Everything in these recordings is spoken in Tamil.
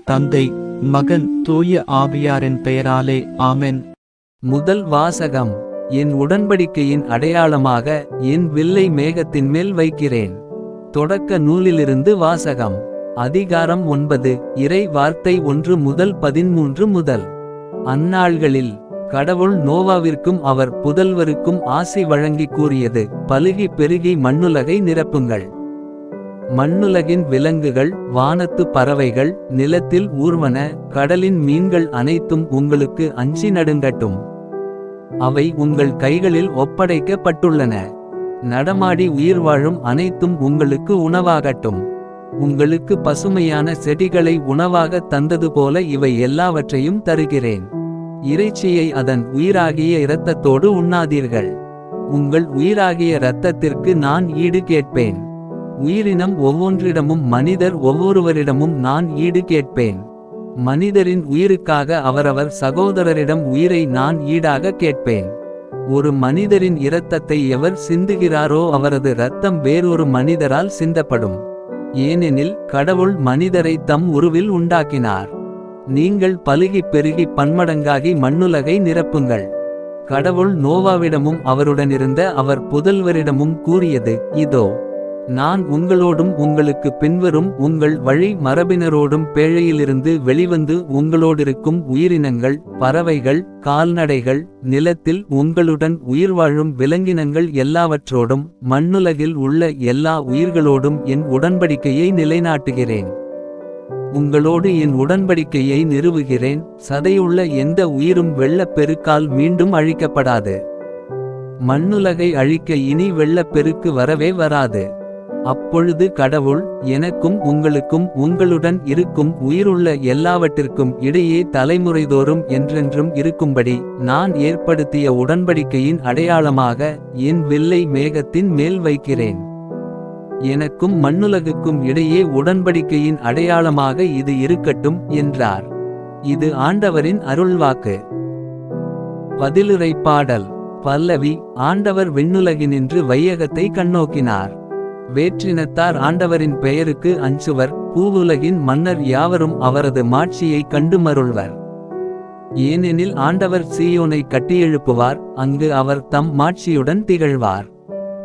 தந்தை, மகன், தூய ஆவியாரின் பெயராலே ஆமென். முதல் வாசகம். என் உடன்படிக்கையின் அடையாளமாக என் வில்லை மேகத்தின் மேல் வைக்கிறேன். தொடக்க நூலிலிருந்து வாசகம். அதிகாரம் 9. இறை வார்த்தை 1 முதல் 13 முதல். அந்நாள்களில் கடவுள் நோவாவிற்கும் அவர் புதல்வருக்கும் ஆசி வழங்கி கூறியது: பலுகி பெருகி மண்ணுலகை நிரப்புங்கள். மண்ணுலகின் விலங்குகள், வானத்து பறவைகள், நிலத்தில் ஊர்வன, கடலின் மீன்கள் அனைத்தும் உங்களுக்கு அஞ்சி நடுங்கட்டும். அவை உங்கள் கைகளில் ஒப்படைக்கப்பட்டுள்ளன. நடமாடி உயிர் வாழும் அனைத்தும் உங்களுக்கு உணவாகட்டும். உங்களுக்கு பசுமையான செடிகளை உணவாக தந்தது போல இவை எல்லாவற்றையும் தருகிறேன். இறைச்சியை அதன் உயிராகிய இரத்தத்தோடு உண்ணாதீர்கள். உங்கள் உயிராகிய இரத்தத்திற்கு நான் ஈடு கேட்பேன். உயிரினம் ஒவ்வொன்றிடமும் மனிதர் ஒவ்வொருவரிடமும் நான் ஈடு கேட்பேன். மனிதரின் உயிருக்காக அவரவர் சகோதரரிடம் உயிரை நான் ஈடாக கேட்பேன். ஒரு மனிதரின் இரத்தத்தை எவர் சிந்துகிறாரோ அவரது இரத்தம் வேறொரு மனிதரால் சிந்தப்படும். ஏனெனில் கடவுள் மனிதரை தம் உருவில் உண்டாக்கினார். நீங்கள் பலுகி பெருகி பன்மடங்காகி மண்ணுலகை நிரப்புங்கள். கடவுள் நோவாவிடமும் அவருடனிருந்த அவர் புதல்வரிடமும் கூறியது: இதோ, நான் உங்களோடும் உங்களுக்கு பின்வரும் உங்கள் வழி மரபினரோடும் பேழையிலிருந்து வெளிவந்து உங்களோடிருக்கும் உயிரினங்கள், பறவைகள், கால்நடைகள், நிலத்தில் உங்களுடன் உயிர் வாழும் விலங்கினங்கள் எல்லாவற்றோடும் மண்ணுலகில் உள்ள எல்லா உயிர்களோடும் என் உடன்படிக்கையை நிலைநாட்டுகிறேன். உங்களோடு என் உடன்படிக்கையை நிறுவுகிறேன். சதையுள்ள எந்த உயிரும் வெள்ளப் பெருக்கால் மீண்டும் அழிக்கப்படாது. மண்ணுலகை அழிக்க இனி வெள்ளப் பெருக்கு வரவே வராது. அப்பொழுது கடவுள் எனக்கும் உங்களுக்கும் உங்களுடன் இருக்கும் உயிருள்ள எல்லாவற்றிற்கும் இடையே தலைமுறைதோறும் என்றென்றும் இருக்கும்படி நான் ஏற்படுத்திய உடன்படிக்கையின் அடையாளமாக என் வில்லை மேகத்தின் மேல் வைக்கிறேன். எனக்கும் மண்ணுலகுக்கும் இடையே உடன்படிக்கையின் அடையாளமாக இது இருக்கட்டும் என்றார். இது ஆண்டவரின் அருள்வாக்கு. பதிலுரை பாடல். பல்லவி. ஆண்டவர் விண்ணுலகினின்று வையகத்தை கண்ணோக்கினார். வேற்றினத்தார் ஆண்டவரின் பெயருக்கு அஞ்சுவர். பூவுலகின் மன்னர் யாவரும் அவரது மாட்சியை கண்டு மருள்வர். ஏனெனில் ஆண்டவர் சீயோனை கட்டியெழுப்புவார். அங்கு அவர் தம் மாட்சியுடன் திகழ்வார்.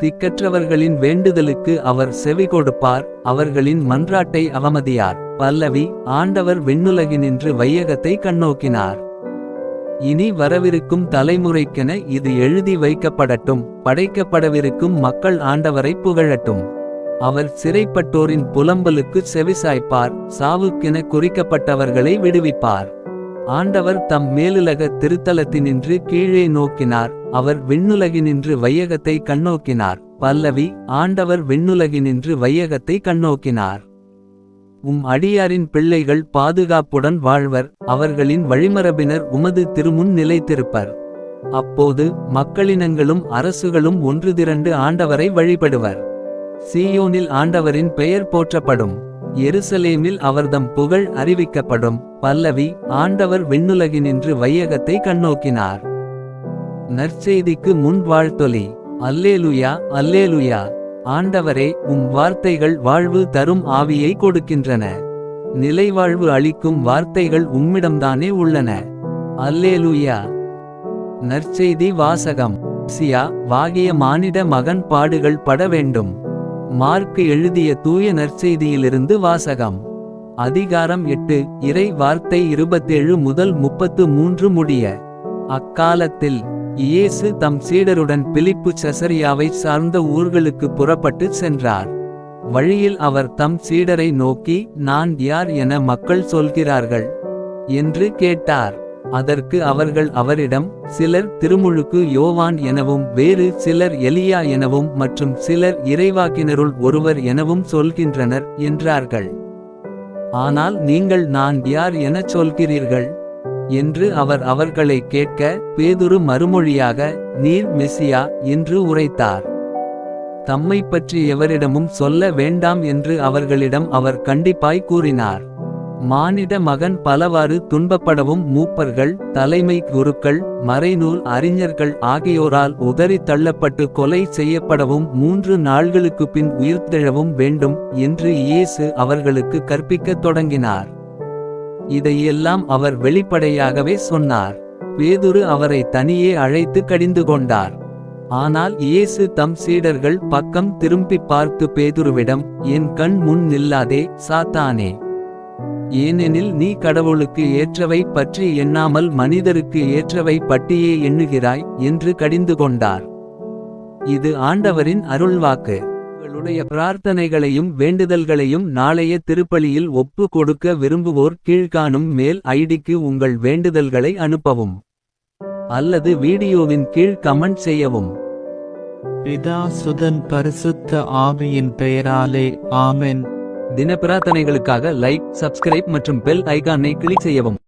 திக்கற்றவர்களின் வேண்டுதலுக்கு அவர் செவி கொடுப்பார். அவர்களின் மன்றாட்டை அவமதியார். பல்லவி. ஆண்டவர் விண்ணுலகினின்று வையகத்தை கண்ணோக்கினார். இனி வரவிருக்கும் தலைமுறைக்கென இது எழுதி வைக்கப்படட்டும். படைக்கப்படவிருக்கும் மக்கள் ஆண்டவரை புகழட்டும். அவர் சிறைப்பட்டோரின் புலம்பலுக்கு செவிசாய்ப்பார். சாவுக்கென குறிக்கப்பட்டவர்களை விடுவிப்பார். ஆண்டவர் தம் மேலுலக திருத்தலத்தினின்று கீழே நோக்கினார். அவர் விண்ணுலகினின்று வையகத்தை கண்ணோக்கினார். பல்லவி. ஆண்டவர் விண்ணுலகினின்று வையகத்தை கண்ணோக்கினார். அடியாரின் பிள்ளைகள் பாதுகாப்புடன் வாழ்வர். அவர்களின் வழிமரபினர் உமது திருமுன் நிலைத்திருப்பர். அப்போது மக்களினங்களும் அரசுகளும் ஒன்று திரண்டு ஆண்டவரை வழிபடுவர். சீயோனில் ஆண்டவரின் பெயர் போற்றப்படும். எருசலேமில் அவர்தம் புகழ் அறிவிக்கப்படும். பல்லவி. ஆண்டவர் விண்ணுலகினின்று வையகத்தை கண்ணோக்கினார். நற்செய்திக்கு முன் வாழ்த்தொலி. அல்லேலுயா, அல்லேலுயா. ஆண்டவரே, வார்த்தைகள் வாழ்வு தரும் ஆவியை கொடுக்கின்றன. நிலைவாழ்வு அளிக்கும் வார்த்தைகள் உம்மிடம்தானே உள்ளன. அல்லேலுயா. நற்செய்தி வாசகம். சியா வாகிய மானிட மகன் பாடுகள் பட வேண்டும். மார்க்கு எழுதிய தூய நற்செய்தியிலிருந்து வாசகம். அதிகாரம் 8. இறை வார்த்தை 27 முதல் 33 முடிய. அக்காலத்தில் இயேசு தம் சீடருடன் பிலிப்பு செசரியாவை சார்ந்த ஊர்களுக்கு புறப்பட்டு சென்றார். வழியில் அவர் தம் சீடரை நோக்கி, நான் யார் என மக்கள் சொல்கிறார்கள் என்று கேட்டார். அதற்கு அவர்கள் அவரிடம், சிலர் திருமுழுக்கு யோவான் எனவும், வேறு சிலர் எலியா எனவும், மற்றும் சிலர் இறைவாக்கினருள் ஒருவர் எனவும் சொல்கின்றனர் என்றார்கள். ஆனால் நீங்கள் நான் யார் எனச் சொல்கிறீர்கள் என்று அவர் அவர்களை கேட்க, பேதுரு மறுமொழியாக, நீர் மெசியா என்று உரைத்தார். தம்மை பற்றி எவரிடமும் சொல்ல வேண்டாம் என்று அவர்களிடம் அவர் கண்டிப்பாய் கூறினார். மானிட மகன் பலவாறு துன்பப்படவும் மூப்பர்கள், தலைமை குருக்கள், மறைநூல் அறிஞர்கள் ஆகியோரால் உதறித் தள்ளப்பட்டு கொலை செய்யப்படவும் 3 நாள்களுக்குப் பின் உயிர்த்தெழவும் வேண்டும் என்று இயேசு அவர்களுக்கு கற்பிக்கத் தொடங்கினார். இதையெல்லாம் அவர் வெளிப்படையாகவே சொன்னார். பேதுரு அவரை தனியே அழைத்து கடிந்து கொண்டார். ஆனால் இயேசு தம் சீடர்கள் பக்கம் திரும்பிப் பார்த்து பேதுருவிடம், என் கண் முன் நில்லாதே சாத்தானே. ஏனெனில் நீ கடவுளுக்கு ஏற்றவை பற்றி எண்ணாமல் மனிதருக்கு ஏற்றவை பட்டியே எண்ணுகிறாய் என்று கடிந்து கொண்டார். இது ஆண்டவரின் அருள்வாக்கு. உங்களுடைய பிரார்த்தனைகளையும் வேண்டுதல்களையும் நாளைய திருப்பலியில் ஒப்பு கொடுக்க விரும்புவோர் கீழ்காணும் மெயில் ஐடிக்கு உங்கள் வேண்டுதல்களை அனுப்பவும். அல்லது வீடியோவின் கீழ் கமெண்ட் செய்யவும். பிதா சுதன் பரிசுத்த ஆவியின் பெயராலே ஆமென். தின பிரார்த்தனைகளுக்காக லைக், சப்ஸ்கிரைப் மற்றும் பெல் ஐகானை கிளிக் செய்யவும்.